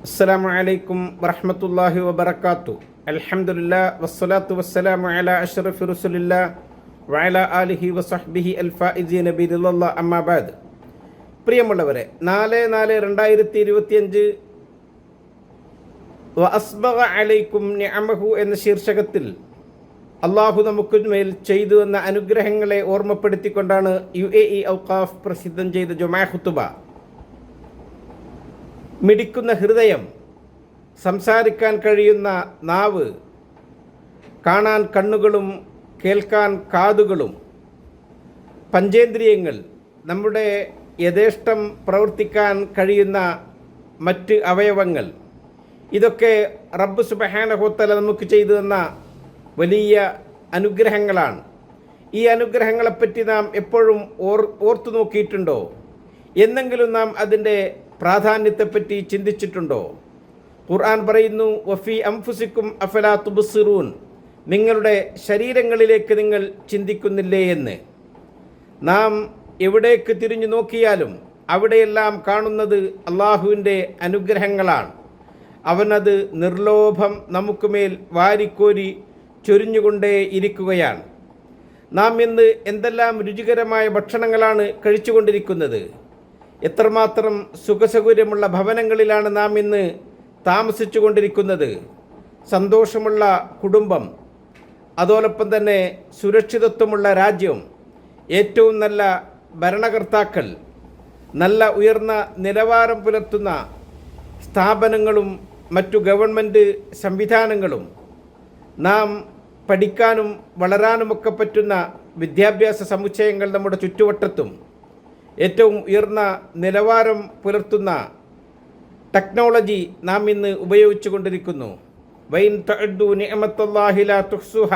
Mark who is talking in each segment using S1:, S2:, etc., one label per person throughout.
S1: അസ്സലാമു അലൈക്കും വറഹ്മത്തുള്ളാഹി വബറകാതുഹു. അൽഹംദുലില്ലാഹ് വസ്സലാത്തു വസ്സലാമു അലാ അഷ്റഫി റസൂലില്ലാഹ് വഅലാ ആലിഹി വസഹ്ബിഹി അൽ ഫായിസീന ബിറിളല്ലാഹ് അമ്മാ ബഅദ്. പ്രിയമുള്ളവരെ, 4/4/2025 വഅസ്ബഗ അലൈക്കും നിഅമഹു എന്ന ശീർഷകത്തിൽ അള്ളാഹു നമുക്ക് മേൽ ചെയ്തു എന്ന അനുഗ്രഹങ്ങളെ ഓർമ്മപ്പെടുത്തിക്കൊണ്ടാണ് UAE ഔഖാഫ് പ്രസിദ്ധം ചെയ്ത ജുമാ ഖുതുബ. മിടിക്കുന്ന ഹൃദയം, സംസാരിക്കാൻ കഴിയുന്ന നാവ്, കാണാൻ കണ്ണുകളും കേൾക്കാൻ കാതുകളും, പഞ്ചേന്ദ്രിയങ്ങൾ, നമ്മുടെ യഥേഷ്ടം പ്രവർത്തിക്കാൻ കഴിയുന്ന മറ്റ് അവയവങ്ങൾ, ഇതൊക്കെ റബ്ബ് സുബ്ഹാനഹു വ തആല നമുക്ക് ചെയ്തു തന്ന വലിയ അനുഗ്രഹങ്ങളാണ്. ഈ അനുഗ്രഹങ്ങളെപ്പറ്റി നാം എപ്പോഴും ഓർത്തു നോക്കിയിട്ടുണ്ടോ? എന്നെങ്കിലും നാം അതിൻ്റെ പ്രാധാന്യത്തെപ്പറ്റി ചിന്തിച്ചിട്ടുണ്ടോ? ഖുർആൻ പറയുന്നു, വഫി അംഫുസിക്കും അഫലാ തുബ്സിറൂൻ, നിങ്ങളുടെ ശരീരങ്ങളിലേക്ക് നിങ്ങൾ ചിന്തിക്കുന്നില്ലേ എന്ന്. നാം എവിടേക്ക് തിരിഞ്ഞു നോക്കിയാലും അവിടെയെല്ലാം കാണുന്നത് അള്ളാഹുവിൻ്റെ അനുഗ്രഹങ്ങളാണ്. അവനത് നിർലോഭം നമുക്ക് മേൽ വാരിക്കോരി ചൊരിഞ്ഞുകൊണ്ടേ ഇരിക്കുകയാണ്. നാം ഇന്ന് എന്തെല്ലാം രുചികരമായ ഭക്ഷണങ്ങളാണ് കഴിച്ചുകൊണ്ടിരിക്കുന്നത്. എത്രമാത്രം സുഖസൗകര്യമുള്ള ഭവനങ്ങളിലാണ് നാം ഇന്ന് താമസിച്ചു കൊണ്ടിരിക്കുന്നത്. സന്തോഷമുള്ള കുടുംബം, അതോടൊപ്പം തന്നെ സുരക്ഷിതത്വമുള്ള രാജ്യം, ഏറ്റവും നല്ല ഭരണകർത്താക്കൾ, നല്ല ഉയർന്ന നിലവാരം പുലർത്തുന്ന സ്ഥാപനങ്ങളും മറ്റു ഗവൺമെൻറ് സംവിധാനങ്ങളും, നാം പഠിക്കാനും വളരാനുമൊക്കെ പറ്റുന്ന വിദ്യാഭ്യാസ സമുച്ചയങ്ങൾ നമ്മുടെ ചുറ്റുവട്ടത്തും, ഏറ്റവും ഉയർന്ന നിലവാരം പുലർത്തുന്ന ടെക്നോളജി നാം ഇന്ന് ഉപയോഗിച്ചു കൊണ്ടിരിക്കുന്നു. വൈൻ തഅദ്ദു നിഅമത്തല്ലാഹി ലാ തുഹ്സുഹ,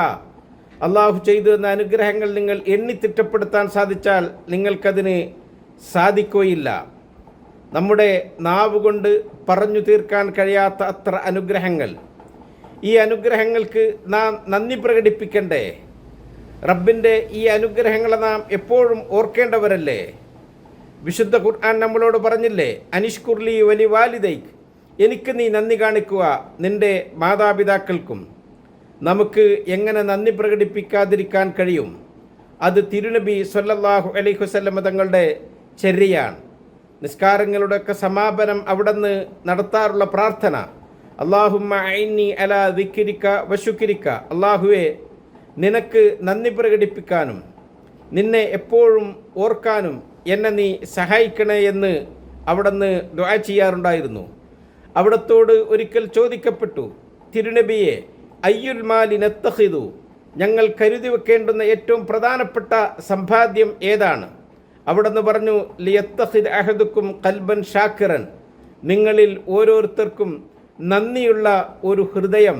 S1: അള്ളാഹു ചെയ്തു തന്ന അനുഗ്രഹങ്ങൾ നിങ്ങൾ എണ്ണിത്തിട്ടപ്പെടുത്താൻ സാധിച്ചാൽ നിങ്ങൾക്കതിന് സാധിക്കുകയില്ല. നമ്മുടെ നാവ് കൊണ്ട് പറഞ്ഞു തീർക്കാൻ കഴിയാത്ത അത്ര അനുഗ്രഹങ്ങൾ. ഈ അനുഗ്രഹങ്ങൾക്ക് നാം നന്ദി പ്രകടിപ്പിക്കണ്ടേ? റബ്ബിൻ്റെ ഈ അനുഗ്രഹങ്ങളെ നാം എപ്പോഴും ഓർക്കേണ്ടവരല്ലേ? വിശുദ്ധ ഖുർആൻ നമ്മളോട് പറഞ്ഞില്ലേ, അനിഷ്കുർലി വലി വാലിദൈക്ക്, എനിക്ക് നീ നന്ദി കാണിക്കുക നിൻ്റെ മാതാപിതാക്കൾക്കും. നമുക്ക് എങ്ങനെ നന്ദി പ്രകടിപ്പിക്കാതിരിക്കാൻ കഴിയും? അത് തിരുനബി സ്വല്ലല്ലാഹു അലൈഹി വസല്ലം തങ്ങളുടെ ചര്യയാണ്. നിസ്കാരങ്ങളുടെയൊക്കെ സമാപനം അവിടുന്ന് നടത്താറുള്ള പ്രാർത്ഥന, അല്ലാഹുമ്മ അഇന്നി അലാ ദിക്രിക വശുക്രിക, അല്ലാഹുവേ നിനക്ക് നന്ദി പ്രകടിപ്പിക്കാനും നിന്നെ എപ്പോഴും ഓർക്കാനും എന്നെ നീ സഹായിക്കണേ എന്ന് അവിടുന്ന് ദുആ ചെയ്യാറുണ്ടായിരുന്നു. അവിടത്തോട് ഒരിക്കൽ ചോദിക്കപ്പെട്ടു, തിരുനബിയെ, അയ്യുൽ മാലി നത്തഖിദു, ഞങ്ങൾ കരുതി വെക്കേണ്ടുന്ന ഏറ്റവും പ്രധാനപ്പെട്ട സമ്പാദ്യം ഏതാണ്? അവിടുന്ന് പറഞ്ഞു, ലിയത്തഖിദ് അഹദുക്കും ഖൽബൻ ഷാക്കിറൻ, നിങ്ങളിൽ ഓരോരുത്തർക്കും നന്ദിയുള്ള ഒരു ഹൃദയം,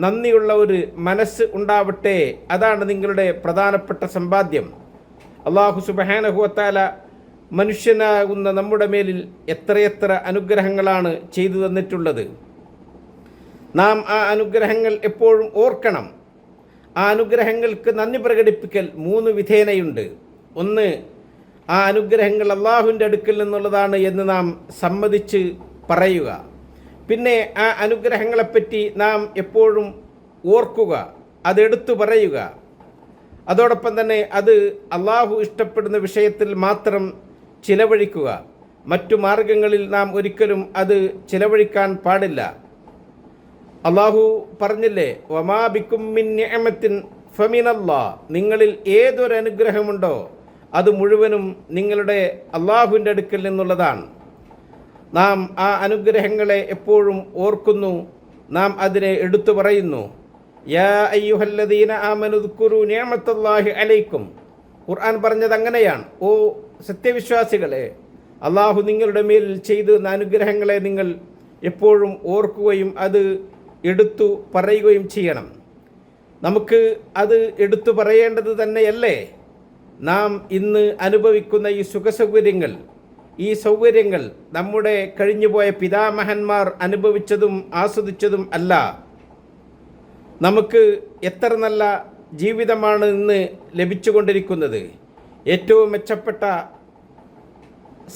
S1: നന്ദിയുള്ള ഒരു മനസ്സ് ഉണ്ടാവട്ടെ, അതാണ് നിങ്ങളുടെ പ്രധാനപ്പെട്ട സമ്പാദ്യം. അള്ളാഹു സുബ്ഹാനഹു വ തആല മനുഷ്യനാകുന്ന നമ്മുടെ മേലിൽ എത്രയെത്ര അനുഗ്രഹങ്ങളാണ് ചെയ്തു തന്നിട്ടുള്ളത്. നാം ആ അനുഗ്രഹങ്ങൾ എപ്പോഴും ഓർക്കണം. ആ അനുഗ്രഹങ്ങൾക്ക് നന്ദി പ്രകടിപ്പിക്കൽ 3 വിധേനയുണ്ട്. ഒന്ന്, ആ അനുഗ്രഹങ്ങൾ അള്ളാഹുവിൻ്റെ അടുക്കൽ നിന്നുള്ളതാണ് എന്ന് നാം സമ്മതിച്ച് പറയുക. പിന്നെ ആ അനുഗ്രഹങ്ങളെപ്പറ്റി നാം എപ്പോഴും ഓർക്കുക, അതെടുത്തു പറയുക. അതോടൊപ്പം തന്നെ അത് അള്ളാഹു ഇഷ്ടപ്പെടുന്ന വിഷയത്തിൽ മാത്രം ചിലവഴിക്കുക. മറ്റു മാർഗങ്ങളിൽ നാം ഒരിക്കലും അത് ചിലവഴിക്കാൻ പാടില്ല. അള്ളാഹു പറഞ്ഞില്ലേ, വമാ ബിക്കും മിൻ നിഅമത്തിൻ ഫമിനല്ലാഹ്, നിങ്ങളിൽ ഏതൊരു അനുഗ്രഹമുണ്ടോ അത് മുഴുവനും നിങ്ങളുടെ അള്ളാഹുവിൻ്റെ അടുക്കൽ നിന്നുള്ളതാണ്. നാം ആ അനുഗ്രഹങ്ങളെ എപ്പോഴും ഓർക്കുന്നു, നാം അതിനെ എടുത്തു പറയുന്നു. യാ അയ്യുഹല്ലദീന ആമനു ദുക്കുറു നിഅമത്തല്ലാഹി അലൈക്കും, ഖുർആൻ പറഞ്ഞത് അങ്ങനെയാണ്. ഓ സത്യവിശ്വാസികളെ, അള്ളാഹു നിങ്ങളുടെ മേൽ ചെയ്തു തന്ന അനുഗ്രഹങ്ങളെ നിങ്ങൾ എപ്പോഴും ഓർക്കുകയും അത് എടുത്തു പറയുകയും ചെയ്യണം. നമുക്ക് അത് എടുത്തു പറയേണ്ടത് തന്നെയല്ലേ? നാം ഇന്ന് അനുഭവിക്കുന്ന ഈ സുഖസൗകര്യങ്ങൾ, ഈ സൗകര്യങ്ങൾ നമ്മുടെ കഴിഞ്ഞുപോയ പിതാമഹന്മാർ അനുഭവിച്ചതും ആസ്വദിച്ചതും അല്ല. നമുക്ക് എത്ര നല്ല ജീവിതമാണ് ഇന്ന് ലഭിച്ചുകൊണ്ടിരിക്കുന്നത്. ഏറ്റവും മെച്ചപ്പെട്ട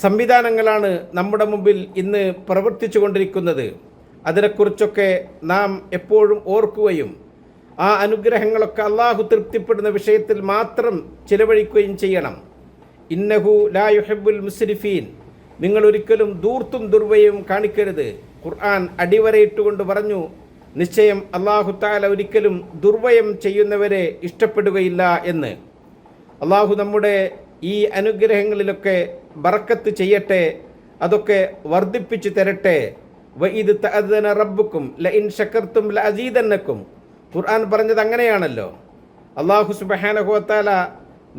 S1: സംവിധാനങ്ങളാണ് നമ്മുടെ മുമ്പിൽ ഇന്ന് പ്രവർത്തിച്ചു കൊണ്ടിരിക്കുന്നത്. അതിനെക്കുറിച്ചൊക്കെ നാം എപ്പോഴും ഓർക്കുകയും ആ അനുഗ്രഹങ്ങളൊക്കെ അള്ളാഹു തൃപ്തിപ്പെടുന്ന വിഷയത്തിൽ മാത്രം ചിലവഴിക്കുകയും ചെയ്യണം. ഇന്നഹു ലാ യുഹിബ്ബുൽ മുസ്രിഫീൻ, നിങ്ങൾ ഒരിക്കലും ധൂർത്തും ദുർവ്യയവും കാണിക്കരുത്. ഖുർആൻ അടിവരയിട്ടുകൊണ്ട് പറഞ്ഞു, നിശ്ചയം അള്ളാഹു തആല ഒരിക്കലും ദുർവ്യയം ചെയ്യുന്നവരെ ഇഷ്ടപ്പെടുകയില്ല എന്ന്. അള്ളാഹു നമ്മുടെ ഈ അനുഗ്രഹങ്ങളിലൊക്കെ ബറക്കത്ത് ചെയ്യട്ടെ, അതൊക്കെ വർദ്ധിപ്പിച്ചു തരട്ടെ. വഇദ് തഅദ്ദന റബ്ബുക്കും ലഇൻ ശകർതും ലഅസീദന്നക്കും, ഖുർആൻ പറഞ്ഞത് അങ്ങനെയാണല്ലോ. അള്ളാഹു സുബ്ഹാനഹു വ തആല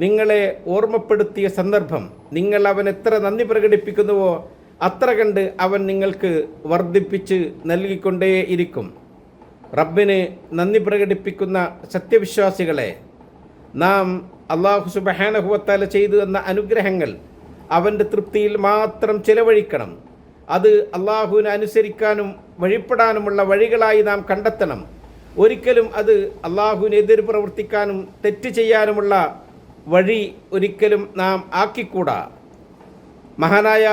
S1: നിങ്ങളെ ഓർമ്മപ്പെടുത്തിയ സന്ദർഭം, നിങ്ങൾ അവൻ എത്ര നന്ദി പ്രകടിപ്പിക്കുന്നുവോ അത്ര കണ്ട് അവൻ നിങ്ങൾക്ക് വർദ്ധിപ്പിച്ച് നൽകിക്കൊണ്ടേയിരിക്കും. റബ്ബിന് നന്ദി പ്രകടിപ്പിക്കുന്ന സത്യവിശ്വാസികളെ, നാം അള്ളാഹു സുബ്ഹാനഹു വ തആല ചെയ്തു തന്ന അനുഗ്രഹങ്ങൾ അവൻ്റെ തൃപ്തിയിൽ മാത്രം ചിലവഴിക്കണം. അത് അള്ളാഹുവിനെ അനുസരിക്കാനും വഴിപ്പെടാനുമുള്ള വഴികളായി നാം കണ്ടെത്തണം. ഒരിക്കലും അത് അള്ളാഹുവിന് എതിര് പ്രവർത്തിക്കാനും തെറ്റ് ചെയ്യാനുമുള്ള വഴി ഒരിക്കലും നാം ആക്കിക്കൂടാ. മഹാനായ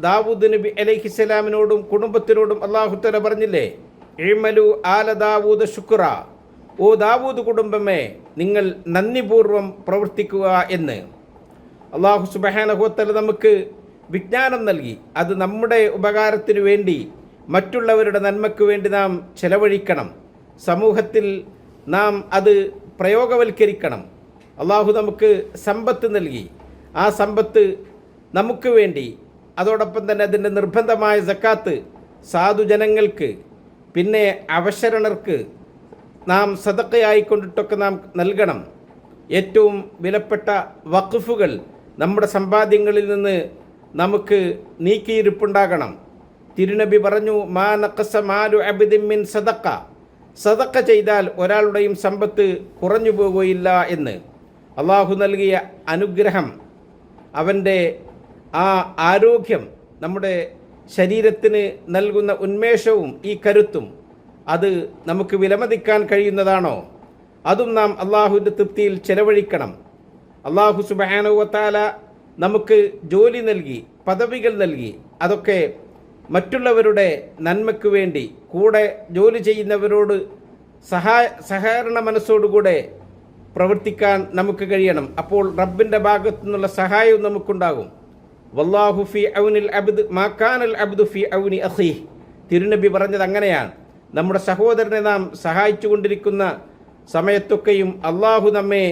S1: ദാവൂദ് നബി അലൈഹിസ്സലാമിനോടും കുടുംബത്തിനോടും അള്ളാഹു തആല പറഞ്ഞില്ലേ, ഇഅ്മലു ആല ദാവൂദ ശുക്ര, ഓ ദാവൂദ് കുടുംബമേ നിങ്ങൾ നന്ദിപൂർവ്വം പ്രവർത്തിക്കുക എന്ന്. അള്ളാഹു സുബ്ഹാനഹു വ തആല നമുക്ക് വിജ്ഞാനം നൽകി. അത് നമ്മുടെ ഉപകാരത്തിനു വേണ്ടി, മറ്റുള്ളവരുടെ നന്മയ്ക്ക് വേണ്ടി നാം ചെലവഴിക്കണം. സമൂഹത്തിൽ നാം അത് പ്രയോഗവൽക്കരിക്കണം. അള്ളാഹു നമുക്ക് സമ്പത്ത് നൽകി. ആ സമ്പത്ത് നമുക്ക് വേണ്ടി, അതോടൊപ്പം തന്നെ അതിൻ്റെ നിർബന്ധമായ സക്കാത്ത് സാധുജനങ്ങൾക്ക്, പിന്നെ അവശരണർക്ക് നാം സദഖയായിക്കൊണ്ടിട്ടൊക്കെ നാം നൽകണം. ഏറ്റവും വിലപ്പെട്ട വഖഫുകൾ നമ്മുടെ സമ്പാദ്യങ്ങളിൽ നിന്ന് നമുക്ക് നീക്കിയിരിപ്പുണ്ടാകണം. തിരുനബി പറഞ്ഞു, മാ നഖസ മാലു അബ്ദിൻ മിൻ സദഖ, സദഖ ചെയ്താൽ ഒരാളുടെയും സമ്പത്ത് കുറഞ്ഞു പോകുകയില്ല എന്ന്. അള്ളാഹു നൽകിയ അനുഗ്രഹം, അവൻ്റെ ആ ആരോഗ്യം, നമ്മുടെ ശരീരത്തിന് നൽകുന്ന ഉന്മേഷവും ഈ കരുത്തും, അത് നമുക്ക് വിലമതിക്കാൻ കഴിയുന്നതാണോ? അതും നാം അള്ളാഹുവിൻ്റെ തൃപ്തിയിൽ ചെലവഴിക്കണം. അള്ളാഹു സുബ്ഹാനഹു വ തആല നമുക്ക് ജോലി നൽകി, പദവികൾ നൽകി. അതൊക്കെ മറ്റുള്ളവരുടെ നന്മയ്ക്ക് വേണ്ടി, കൂടെ ജോലി ചെയ്യുന്നവരോട് സഹകരണ മനസ്സോടുകൂടെ പ്രവർത്തിക്കാൻ നമുക്ക് കഴിയണം. അപ്പോൾ റബ്ബിൻ്റെ ഭാഗത്തു നിന്നുള്ള സഹായവും നമുക്കുണ്ടാകും. വല്ലാഹു ഫി ഔനിൽ അബ്ദ് മാ കാനൽ അബ്ദു ഫി ഔനി അഖീഹ്, തിരുനബി പറഞ്ഞത് അങ്ങനെയാണ്. നമ്മുടെ സഹോദരനെ നാം സഹായിച്ചു കൊണ്ടിരിക്കുന്ന സമയത്തൊക്കെയും അള്ളാഹു നമ്മെ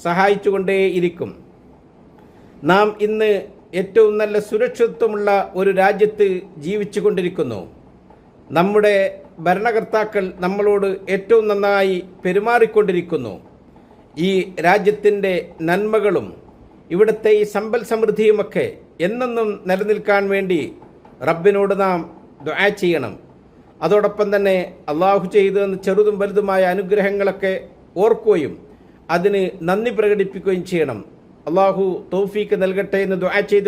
S1: സഹായിച്ചു കൊണ്ടേയിരിക്കും. നാം ഇന്ന് ഏറ്റവും നല്ല സുരക്ഷിതത്വമുള്ള ഒരു രാജ്യത്ത് ജീവിച്ചു കൊണ്ടിരിക്കുന്നു. നമ്മുടെ ഭരണകർത്താക്കൾ നമ്മളോട് ഏറ്റവും നന്നായി പെരുമാറിക്കൊണ്ടിരിക്കുന്നു. ഈ രാജ്യത്തിൻ്റെ നന്മകളും ഇവിടുത്തെ ഈ സമ്പൽ സമൃദ്ധിയുമൊക്കെ എന്നെന്നും നിലനിൽക്കാൻ വേണ്ടി റബ്ബിനോട് നാം ദുആ ചെയ്യണം. അതോടൊപ്പം തന്നെ അള്ളാഹു ചെയ്തു ചെറുതും വലുതുമായ അനുഗ്രഹങ്ങളൊക്കെ ഓർക്കുകയും അതിന് നന്ദി പ്രകടിപ്പിക്കുകയും ചെയ്യണം. അള്ളാഹു തൗഫീക്ക് നൽകട്ടെ എന്ന് ദുആ ചെയ്തു